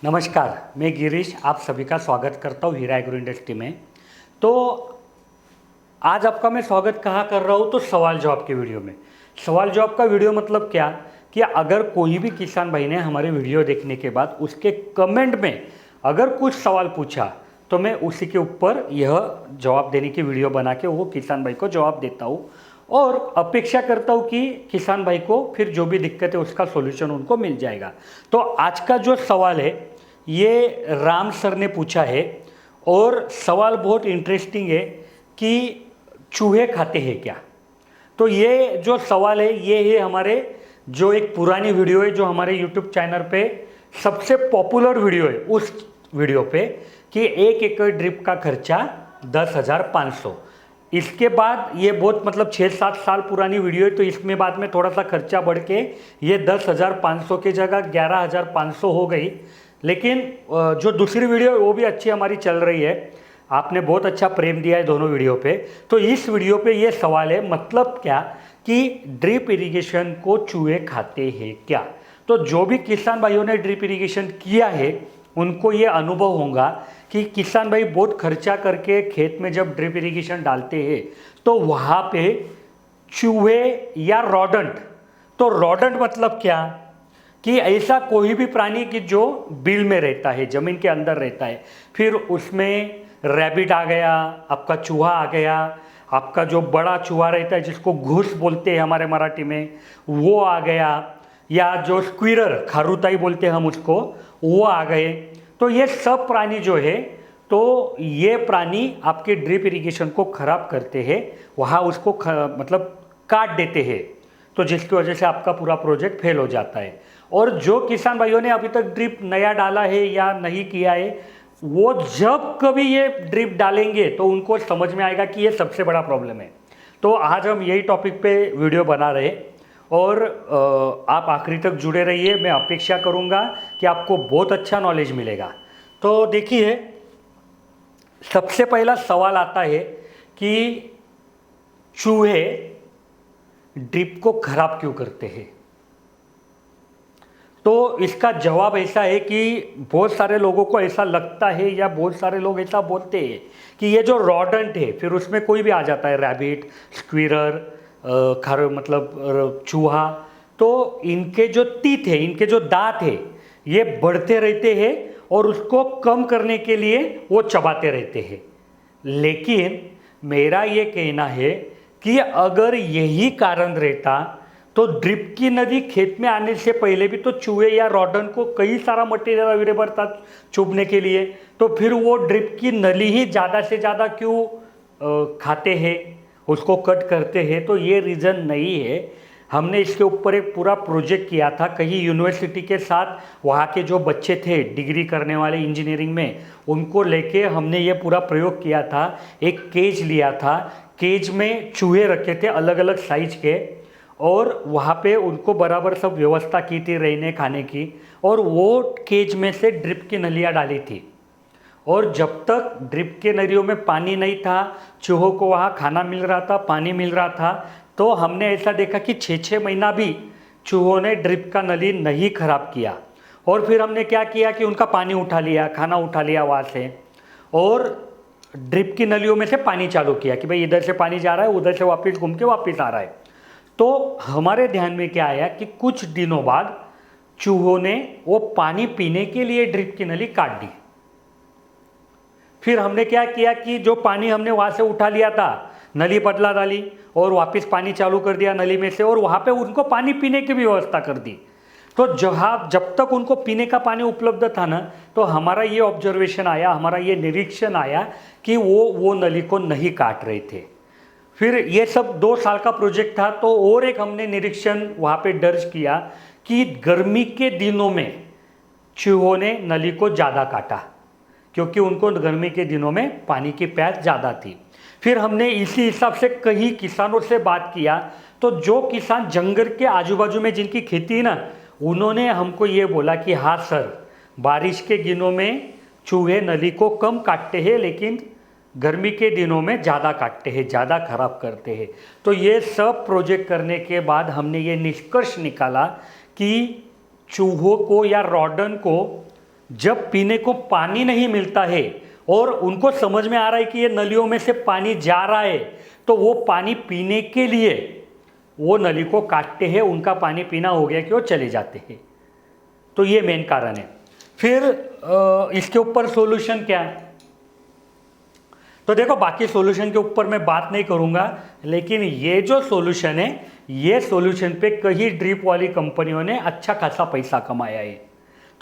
नमस्कार, मैं गिरीश आप सभी का स्वागत करता हूँ हीरा एग्रो इंडस्ट्री में। तो आज आपका मैं स्वागत कहाँ कर रहा हूँ, तो सवाल जवाब के वीडियो में। सवाल जवाब का वीडियो मतलब क्या कि अगर कोई भी किसान भाई ने हमारे वीडियो देखने के बाद उसके कमेंट में अगर कुछ सवाल पूछा तो मैं उसी के ऊपर यह जवाब देने की वीडियो बना के वो किसान भाई को जवाब देता हूँ और अपेक्षा करता हूँ कि किसान भाई को फिर जो भी दिक्कत है उसका सॉल्यूशन उनको मिल जाएगा। तो आज का जो सवाल है ये राम सर ने पूछा है और सवाल बहुत इंटरेस्टिंग है कि चूहे खाते हैं क्या। तो ये जो सवाल है ये है हमारे जो एक पुरानी वीडियो है जो हमारे यूट्यूब चैनल पे सबसे पॉपुलर वीडियो है, उस वीडियो पे कि 1 एकड़ ड्रिप का खर्चा 10,500। इसके बाद ये बहुत मतलब 6-7 साल पुरानी वीडियो है, तो इसमें बाद में थोड़ा सा खर्चा बढ़ के ये 10,500 की जगह 11,500 हो गई। लेकिन जो दूसरी वीडियो है वो भी अच्छी हमारी चल रही है, आपने बहुत अच्छा प्रेम दिया है दोनों वीडियो पे। तो इस वीडियो पे ये सवाल है मतलब क्या कि ड्रिप इरिगेशन को चूहे खाते हैं क्या। तो जो भी किसान भाइयों ने ड्रिप इरिगेशन किया है उनको ये अनुभव होगा कि किसान भाई बहुत खर्चा करके खेत में जब ड्रिप इरिगेशन डालते हैं तो वहाँ पे चूहे या रॉडेंट, तो रॉडेंट मतलब क्या कि ऐसा कोई भी प्राणी कि जो बिल में रहता है, ज़मीन के अंदर रहता है, फिर उसमें रैबिट आ गया, आपका चूहा आ गया, आपका जो बड़ा चूहा रहता है जिसको घूस बोलते हैं हमारे मराठी में वो आ गया, या जो स्क्वीरर खारुताई बोलते हैं हम उसको, वो आ गए। तो ये सब प्राणी जो है तो ये प्राणी आपके ड्रिप इरिगेशन को ख़राब करते हैं, वहाँ उसको मतलब काट देते हैं, तो जिसकी वजह से आपका पूरा प्रोजेक्ट फेल हो जाता है। और जो किसान भाइयों ने अभी तक ड्रिप नया डाला है या नहीं किया है वो जब कभी ये ड्रिप डालेंगे तो उनको समझ में आएगा कि ये सबसे बड़ा प्रॉब्लम है। तो आज हम यही टॉपिक पे वीडियो बना रहे और आप आखिरी तक जुड़े रहिए, मैं अपेक्षा करूँगा कि आपको बहुत अच्छा नॉलेज मिलेगा। तो देखिए सबसे पहला सवाल आता है कि चूहे ड्रिप को खराब क्यों करते हैं। तो इसका जवाब ऐसा है कि बहुत सारे लोगों को ऐसा लगता है या बहुत सारे लोग ऐसा बोलते हैं कि ये जो रॉडेंट है फिर उसमें कोई भी आ जाता है, रैबिट, स्क्वीरर, खर मतलब चूहा, तो इनके जो टीथ है, इनके जो दांत है ये बढ़ते रहते हैं और उसको कम करने के लिए वो चबाते रहते हैं। लेकिन मेरा ये कहना है कि अगर यही कारण रहता तो ड्रिप की नदी खेत में आने से पहले भी तो चूहे या रॉडन को कई सारा मटेरियल अवेलेबल था चुभने के लिए, तो फिर वो ड्रिप की नली ही ज़्यादा से ज़्यादा क्यों खाते हैं, उसको कट करते हैं। तो ये रीज़न नहीं है। हमने इसके ऊपर एक पूरा प्रोजेक्ट किया था कहीं यूनिवर्सिटी के साथ, वहाँ के जो बच्चे थे डिग्री करने वाले इंजीनियरिंग में उनको लेके हमने ये पूरा प्रयोग किया था। एक केज लिया था, केज में चूहे रखे थे अलग अलग साइज के और वहाँ पे उनको बराबर सब व्यवस्था की थी रहने खाने की, और वो केज में से ड्रिप की नलियाँ डाली थी। और जब तक ड्रिप के नलियों में पानी नहीं था, चूहों को वहाँ खाना मिल रहा था, पानी मिल रहा था, तो हमने ऐसा देखा कि 6-6 महीना भी चूहों ने ड्रिप का नली नहीं खराब किया। और फिर हमने क्या किया कि उनका पानी उठा लिया, खाना उठा लिया वहाँ से, और ड्रिप की नलियों में से पानी चालू किया कि भाई इधर से पानी जा रहा है, उधर से वापस घूम के वापस आ रहा है। तो हमारे ध्यान में क्या आया कि कुछ दिनों बाद चूहों ने वो पानी पीने के लिए ड्रिप की नली काट दी। फिर हमने क्या किया कि जो पानी हमने वहाँ से उठा लिया था, नली बदला डाली और वापस पानी चालू कर दिया नली में से, और वहाँ पे उनको पानी पीने की भी व्यवस्था कर दी। तो जब तक उनको पीने का पानी उपलब्ध था ना, तो हमारा ये ऑब्जर्वेशन आया, हमारा ये निरीक्षण आया कि वो नली को नहीं काट रहे थे। फिर ये सब 2 साल का प्रोजेक्ट था, तो और एक हमने निरीक्षण वहाँ पे दर्ज किया कि गर्मी के दिनों में चूहों ने नली को ज़्यादा काटा क्योंकि उनको गर्मी के दिनों में पानी की प्यास ज़्यादा थी। फिर हमने इसी हिसाब से कई किसानों से बात किया, तो जो किसान जंगल के आजू बाजू में जिनकी खेती है ना, उन्होंने हमको ये बोला कि हाँ सर, बारिश के दिनों में चूहे नली को कम काटते हैं लेकिन गर्मी के दिनों में ज़्यादा काटते हैं, ज़्यादा खराब करते हैं। तो ये सब प्रोजेक्ट करने के बाद हमने ये निष्कर्ष निकाला कि चूहों को या रॉडन को जब पीने को पानी नहीं मिलता है और उनको समझ में आ रहा है कि ये नलियों में से पानी जा रहा है, तो वो पानी पीने के लिए वो नली को काटते हैं, उनका पानी पीना हो गया कि वो चले जाते हैं। तो ये मेन कारण है। फिर इसके ऊपर सॉल्यूशन क्या है? तो देखो, बाकी सॉल्यूशन के ऊपर मैं बात नहीं करूंगा, लेकिन ये जो सॉल्यूशन है, ये सॉल्यूशन पे कई ड्रिप वाली कंपनियों ने अच्छा खासा पैसा कमाया है।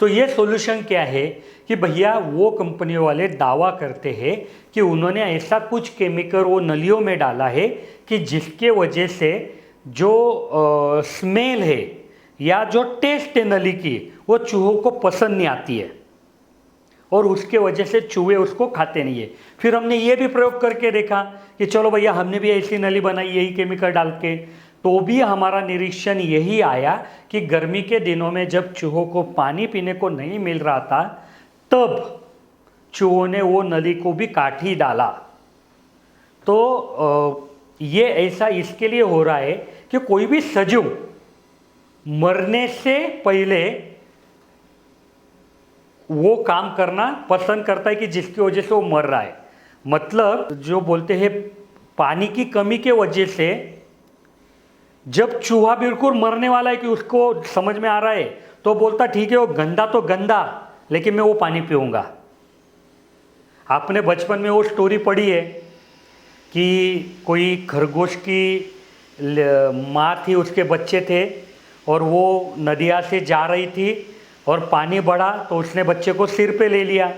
तो ये सॉल्यूशन क्या है कि भैया वो कंपनियों वाले दावा करते हैं कि उन्होंने ऐसा कुछ केमिकल वो नलियों में डाला है कि जिसके वजह से जो स्मेल है या जो टेस्ट है नली की, वो चूहों को पसंद नहीं आती है और उसके वजह से चूहे उसको खाते नहीं है। फिर हमने ये भी प्रयोग करके देखा कि चलो भैया, हमने भी ऐसी नली बनाई यही केमिकल डाल के, तो भी हमारा निरीक्षण यही आया कि गर्मी के दिनों में जब चूहों को पानी पीने को नहीं मिल रहा था, तब चूहों ने वो नली को भी काट ही डाला। तो ये ऐसा इसके लिए हो रहा है कि कोई भी सजीव मरने से पहले वो काम करना पसंद करता है कि जिसकी वजह से वो मर रहा है। मतलब जो बोलते हैं पानी की कमी के वजह से जब चूहा बिल्कुल मरने वाला है कि उसको समझ में आ रहा है, तो बोलता ठीक है वो गंदा तो गंदा, लेकिन मैं वो पानी पीऊँगा। आपने बचपन में वो स्टोरी पढ़ी है कि कोई खरगोश की माँ थी, उसके बच्चे थे और वो नदिया से जा रही थी और पानी बढ़ा तो उसने बच्चे को सिर पे ले लिया,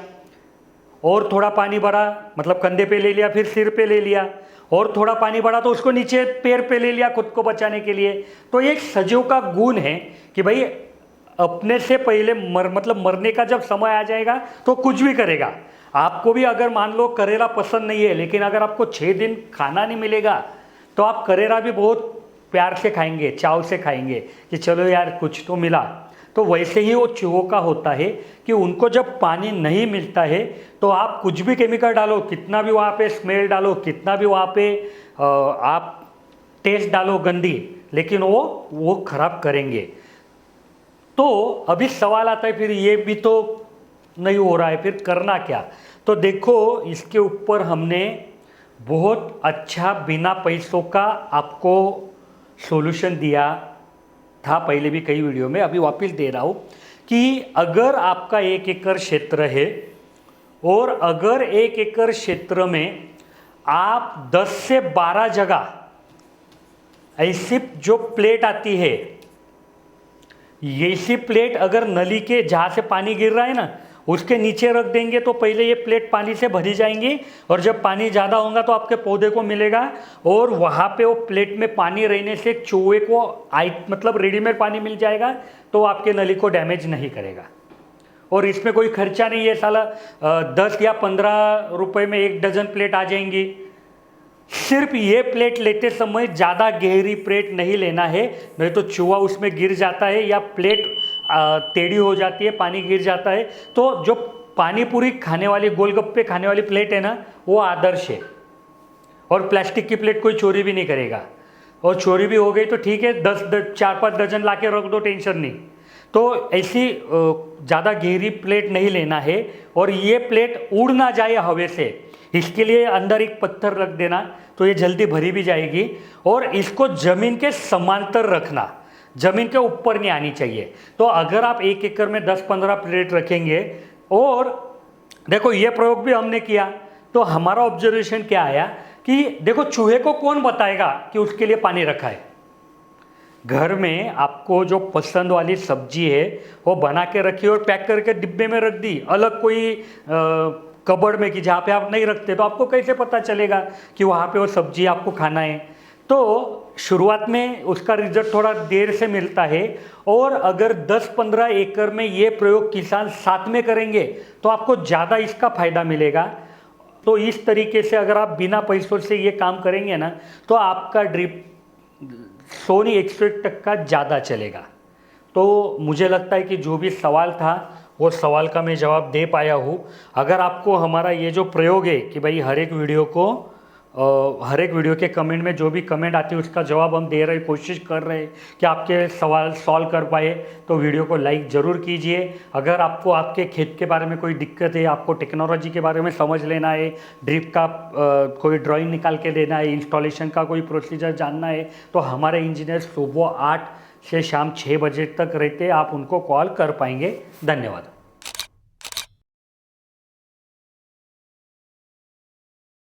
और थोड़ा पानी बढ़ा मतलब कंधे पे ले लिया, फिर सिर पे ले लिया, और थोड़ा पानी बढ़ा तो उसको नीचे पैर पे ले लिया खुद को बचाने के लिए। तो एक सजीव का गुण है कि भाई अपने से पहले मरने का जब समय आ जाएगा तो कुछ भी करेगा। आपको भी अगर मान लो करेला पसंद नहीं है, लेकिन अगर आपको 6 दिन खाना नहीं मिलेगा तो आप करेला भी बहुत प्यार से खाएंगे, चाव से खाएंगे कि चलो यार कुछ तो मिला। तो वैसे ही वो चूहों का होता है कि उनको जब पानी नहीं मिलता है तो आप कुछ भी केमिकल डालो, कितना भी वहाँ पे स्मेल डालो, कितना भी वहाँ पे आप टेस्ट डालो गंदी, लेकिन वो खराब करेंगे। तो अभी सवाल आता है फिर ये भी तो नहीं हो रहा है, फिर करना क्या? तो देखो, इसके ऊपर हमने बहुत अच्छा बिना पैसों का आपको सॉल्यूशन दिया था पहले भी कई वीडियो में, अभी वापस दे रहा हूँ कि अगर आपका 1 एकड़ क्षेत्र है और अगर 1 एकड़ क्षेत्र में आप 10 से 12 जगह ऐसी जो प्लेट आती है, ऐसी प्लेट अगर नली के जहाँ से पानी गिर रहा है ना उसके नीचे रख देंगे तो पहले ये प्लेट पानी से भरी जाएंगी, और जब पानी ज़्यादा होगा तो आपके पौधे को मिलेगा, और वहाँ पे वो प्लेट में पानी रहने से चूहे को मतलब रेडीमेड पानी मिल जाएगा, तो आपके नली को डैमेज नहीं करेगा। और इसमें कोई खर्चा नहीं है, साला 10 या 15 रुपए में 1 डजन प्लेट आ जाएंगी। सिर्फ ये प्लेट लेते समय ज़्यादा गहरी प्लेट नहीं लेना है, नहीं तो चूहा उसमें गिर जाता है या प्लेट टेढ़ी हो जाती है, पानी गिर जाता है। तो जो पानी पूरी खाने वाली, गोलगप्पे खाने वाली प्लेट है ना, वो आदर्श है। और प्लास्टिक की प्लेट कोई चोरी भी नहीं करेगा, और चोरी भी हो गई तो ठीक है, 4-5 डजन ला के रख दो, टेंशन नहीं। तो ऐसी ज़्यादा गहरी प्लेट नहीं लेना है, और ये प्लेट उड़ ना जाए हवा से, इसके लिए अंदर एक पत्थर रख देना तो ये जल्दी भरी भी जाएगी। और इसको ज़मीन के समांतर रखना, ज़मीन के ऊपर नहीं आनी चाहिए। तो अगर आप 1 एकड़ में 10-15 प्लेट रखेंगे, और देखो ये प्रयोग भी हमने किया, तो हमारा ऑब्जर्वेशन क्या आया कि देखो चूहे को कौन बताएगा कि उसके लिए पानी रखा है। घर में आपको जो पसंद वाली सब्जी है वो बना के रखी और पैक करके डिब्बे में रख दी, अलग कोई कबर्ड में कि जहाँ पे आप नहीं रखते, तो आपको कैसे पता चलेगा कि वहाँ पे वो सब्जी आपको खाना है? तो शुरुआत में उसका रिजल्ट थोड़ा देर से मिलता है, और अगर 10-15 एकड़ में ये प्रयोग किसान साथ में करेंगे तो आपको ज़्यादा इसका फ़ायदा मिलेगा। तो इस तरीके से अगर आप बिना पैसों से ये काम करेंगे ना, तो आपका ड्रिप 100% ज़्यादा चलेगा। तो मुझे लगता है कि जो भी सवाल था वो सवाल का मैं जवाब दे पाया हूँ। अगर आपको हमारा ये जो प्रयोग है कि भाई हर एक वीडियो को हर एक वीडियो के कमेंट में जो भी कमेंट आती है उसका जवाब हम दे रहे, कोशिश कर रहे हैं कि आपके सवाल सॉल्व कर पाए। तो वीडियो को लाइक ज़रूर कीजिए। अगर आपको आपके खेत के बारे में कोई दिक्कत है, आपको टेक्नोलॉजी के बारे में समझ लेना है, ड्रिप का कोई ड्राइंग निकाल के देना है, इंस्टॉलेशन का कोई प्रोसीजर जानना है, तो हमारे इंजीनियर सुबह 8 से शाम 6 बजे तक रहते, आप उनको कॉल कर पाएंगे। धन्यवाद।